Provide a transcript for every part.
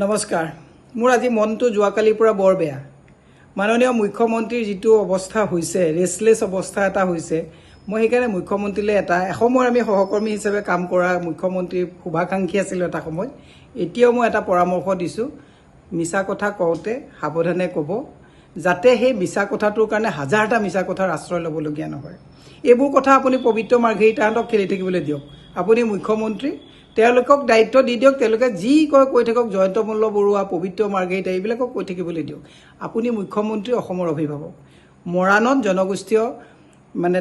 নমস্কাৰ। মোৰ আজি মনটো যোৱাকালিৰ পৰা বৰ বেয়া। মাননীয় মুখ্যমন্ত্ৰীৰ যিটো অৱস্থা হৈছে, ৰেষ্টলেছ অৱস্থা এটা হৈছে, মই সেইকাৰণে মুখ্যমন্ত্ৰীলৈ এসময়ৰ আমি সহকৰ্মী হিচাপে কাম কৰা মুখ্যমন্ত্ৰীৰ শুভাকাংক্ষী আছিলোঁ এটা সময়ত। এতিয়াও মই এটা পৰামৰ্শ দিছোঁ, মিছা কথা কওঁতে সাৱধানে ক'ব, যাতে সেই মিছা কথাটোৰ কাৰণে হাজাৰটা মিছা কথাৰ আশ্ৰয় ল'বলগীয়া নহয়। এইবোৰ কথা আপুনি পবিত্ৰ মাৰ্ঘেৰিটাহঁতক খেলি থাকিবলৈ দিয়ক। আপুনি মুখ্যমন্ত্ৰী, তেওঁলোকক দায়িত্ব দি দিয়ক, তেওঁলোকে যি কয় কৈ থাকক। জয়ন্ত মল্ল বৰুৱা, পবিত্ৰ মাৰ্ঘেৰিটা এইবিলাকক কৈ থাকিবলৈ দিয়ক। আপুনি মুখ্যমন্ত্ৰী, অসমৰ অভিভাৱক। মৰাণত জনগোষ্ঠীয়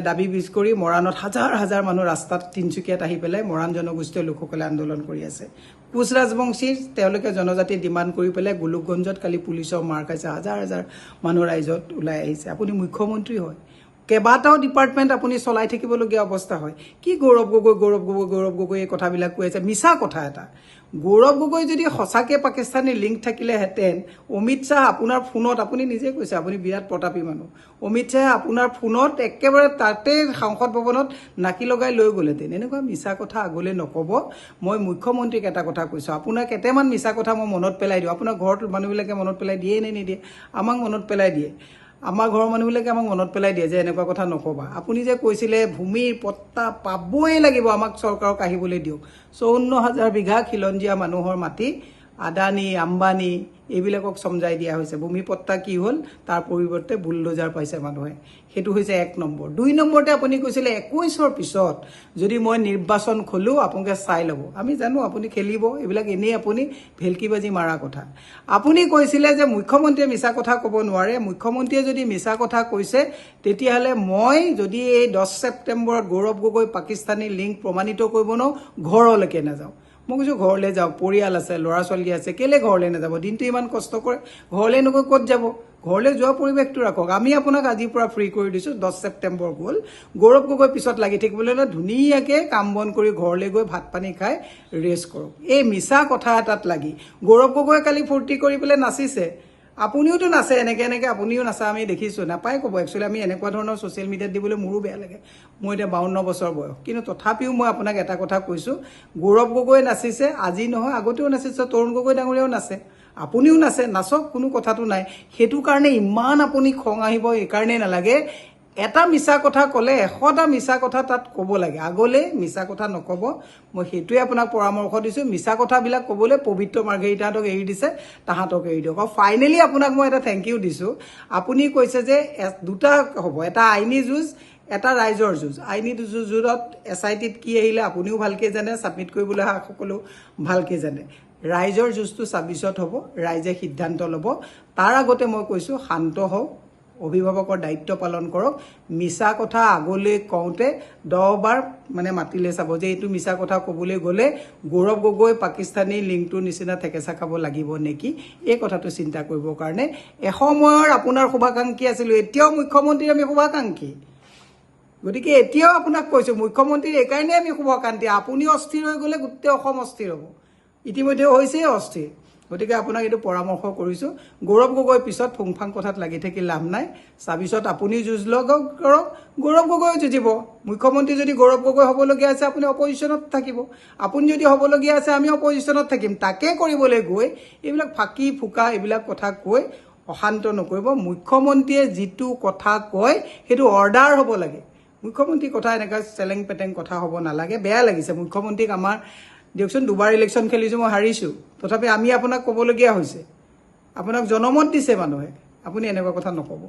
দাবী বিচ কৰি মৰাণত হাজাৰ হাজাৰ মানুহ ৰাস্তাত তিনিচুকীয়াত আহি পেলাই মৰাণ জনগোষ্ঠীয় লোকসকলে আন্দোলন কৰি আছে। কোচ ৰাজবংশীৰ তেওঁলোকে জনজাতি ডিমাণ্ড কৰি পেলাই গোলোকগঞ্জত কালি পুলিচৰ মাৰ খাইছে। হাজাৰ হাজাৰ মানুহ ৰাইজত ওলাই আহিছে। আপুনি মুখ্যমন্ত্ৰী হয়, কেইবাটাও ডিপাৰ্টমেণ্ট আপুনি চলাই থাকিবলগীয়া অৱস্থা হয়। কি গৌৰৱ গগৈ গৌৰৱ গগৈ গৌৰৱ গগৈ এই কথাবিলাক কৈ আছে, মিছা কথা এটা। গৌৰৱ গগৈ যদি সঁচাকৈ পাকিস্তানী লিংক থাকিলেহেঁতেন, অমিত শ্বাহ আপোনাৰ ফোনত, আপুনি নিজে কৈছে আপুনি বিৰাট প্ৰতাপী মানুহ, অমিত শ্বাহে আপোনাৰ ফোনত একেবাৰে তাতে সংসদ ভৱনত নাকি লগাই লৈ গ'লহেঁতেন। এনেকুৱা মিছা কথা আগলৈ নক'ব। মই মুখ্যমন্ত্ৰীক এটা কথা কৈছোঁ, আপোনাৰ কেইটামান মিছা কথা মই মনত পেলাই দিওঁ। আপোনাৰ ঘৰত মানুহবিলাকে মনত পেলাই দিয়ে নে নিদিয়ে? আমাক মনত পেলাই দিয়ে। আমাৰ ঘৰৰ মানুহবিলাকে আমাক মনত পেলাই দিয়ে যে এনেকুৱা কথা নক'বা। আপুনি যে কৈছিলে ভূমিৰ পট্টা পাবই লাগিব, আমাক চৰকাৰক আহিবলৈ দিয়ক। 54,000 বিঘা খিলঞ্জীয়া মানুহৰ মাটি আদানী, আম্বানী এইবিলাকক চমজাই দিয়া হৈছে। ভূমি পট্টা কি হ'ল, তাৰ পৰিৱৰ্তে বুলডোজাৰ পাইছে মানুহে। সেইটো হৈছে 1 নম্বৰ। 2 নম্বৰতে আপুনি কৈছিলে 21ৰ পিছত যদি মই নিৰ্বাচন খোলোঁ আপোনালোকে চাই ল'ব। আমি জানো আপুনি খেলিব, এইবিলাক এনেই আপুনি ভেলকিবাজি মাৰা কথা। আপুনি কৈছিলে যে মুখ্যমন্ত্ৰীয়ে মিছা কথা ক'ব নোৱাৰে। মুখ্যমন্ত্ৰীয়ে যদি মিছা কথা কৈছে, তেতিয়াহ'লে মই যদি এই 10 ছেপ্টেম্বৰত গৌৰৱ গগৈ পাকিস্তানী লিংক প্ৰমাণিত কৰিব নোৱাৰোঁ, ঘৰলৈকে নাযাওঁ। মই কৈছোঁ ঘৰলৈ যাওঁ, পৰিয়াল আছে, ল'ৰা ছোৱালী আছে, কেলৈ ঘৰলৈ নাযাব? দিনটো ইমান কষ্ট কৰে, ঘৰলৈ নগৈ ক'ত যাব? ঘৰলৈ যোৱা পৰিৱেশটো ৰাখক। আমি আপোনাক আজিৰ পৰা ফ্ৰী কৰি দিছোঁ। 10 ছেপ্টেম্বৰ গ'ল, গৌৰৱ গগৈ পিছত লাগি থাকিবলৈ হ'লে ধুনীয়াকৈ কাম বন কৰি ঘৰলৈ গৈ ভাত পানী খাই ৰেষ্ট কৰক। এই মিছা কথা এটাত লাগি গৌৰৱ গগৈয়ে কালি ফূৰ্তি কৰি পেলাই নাচিছে। আপুনিওতো নাচে, এনেকৈ আপুনিও নাচা আমি দেখিছোঁ। নাপায় ক'ব, একচুৱেলি আমি এনেকুৱা ধৰণৰ ছ'চিয়েল মিডিয়াত দিবলৈ মোৰো বেয়া লাগে। মোৰ এতিয়া 52 বছৰ বয়স, কিন্তু তথাপিও মই আপোনাক এটা কথা কৈছোঁ, গৌৰৱ গগৈ নাচিছে, আজি নহয় আগতেও নাচিছে, তৰুণ গগৈ ডাঙৰীয়াও নাচে, আপুনিও নাচে, নাচক, কোনো কথাটো নাই। সেইটো কাৰণে ইমান আপুনি খং আহিব এইকাৰণেই নালাগে। এটা মিছা কথা ক'লে 100টা মিছা কথা তাত ক'ব লাগে। আগলৈ মিছা কথা নক'ব। মই সেইটোৱে আপোনাক পৰামৰ্শ দিছোঁ। মিছা কথাবিলাক ক'বলৈ পবিত্ৰ মাৰ্ঘেৰিটাহঁতক এৰি দিছে, তাহাঁতক এৰি দিয়ক। আৰু ফাইনেলি আপোনাক মই এটা থেংক ইউ দিছোঁ। আপুনি কৈছে যে দুটা হ'ব, এটা আইনী যুঁজ, এটা ৰাইজৰ যুঁজ। আইনী যুঁজত SITত কি আহিলে আপুনিও ভালকৈ জানে, ছাবমিট কৰিবলৈ অহা সকলো ভালকৈ জানে। ৰাইজৰ যুঁজটো 26ত হ'ব, ৰাইজে সিদ্ধান্ত ল'ব। তাৰ আগতে মই কৈছোঁ শান্ত হওক, অভিভাৱকৰ দায়িত্ব পালন কৰক। মিছা কথা আগলৈ কওঁতে 10 বাৰ মাতিলে চাব যে এইটো মিছা কথা ক'বলৈ গ'লে গৌৰৱ গগৈ পাকিস্তানী লিংকটোৰ নিচিনা থেকেচা খাব লাগিব নেকি, এই কথাটো চিন্তা কৰিবৰ কাৰণে এসময়ৰ আপোনাৰ শুভাকাংক্ষী আছিলোঁ। এতিয়াও মুখ্যমন্ত্ৰীৰ আমি শুভাকাংক্ষী। গতিকে এতিয়াও আপোনাক কৈছোঁ, মুখ্যমন্ত্ৰীৰ এইকাৰণেই আমি শুভাকাংক্ষী। আপুনি অস্থিৰ হৈ গ'লে গোটেই অসম অস্থিৰ হ'ব, ইতিমধ্যে হৈছেই অস্থিৰ। গতিকে আপোনাক এইটো পৰামৰ্শ কৰিছোঁ, গৌৰৱ গগৈ পিছত ফুংফাং কথাত লাগি থাকি লাভ নাই। 26ত আপুনি যুঁজ কৰক, গৌৰৱ গগৈ যুঁজিব। মুখ্যমন্ত্ৰী যদি গৌৰৱ গগৈ হ'বলগীয়া আছে, আপুনি অপজিশ্যনত থাকিব। আপুনি যদি হ'বলগীয়া আছে, আমি অপজিশ্যনত থাকিম। তাকে কৰিবলৈ গৈ এইবিলাক ফাঁকি ফুকা এইবিলাক কথা কৈ অশান্ত নকৰিব। মুখ্যমন্ত্ৰীয়ে যিটো কথা কয় সেইটো অৰ্ডাৰ হ'ব লাগে। মুখ্যমন্ত্ৰীৰ কথা এনেকুৱা চেলেং পেটেং কথা হ'ব নালাগে। বেয়া লাগিছে মুখ্যমন্ত্ৰীক। আমাৰ দিয়কচোন, 2বাৰ ইলেকশ্যন খেলিছোঁ, মই হাৰিছোঁ, তথাপি আমি আপোনাক ক'বলগীয়া হৈছে। আপোনাক জনমত দিছে মানুহে, আপুনি এনেকুৱা কথা নক'ব।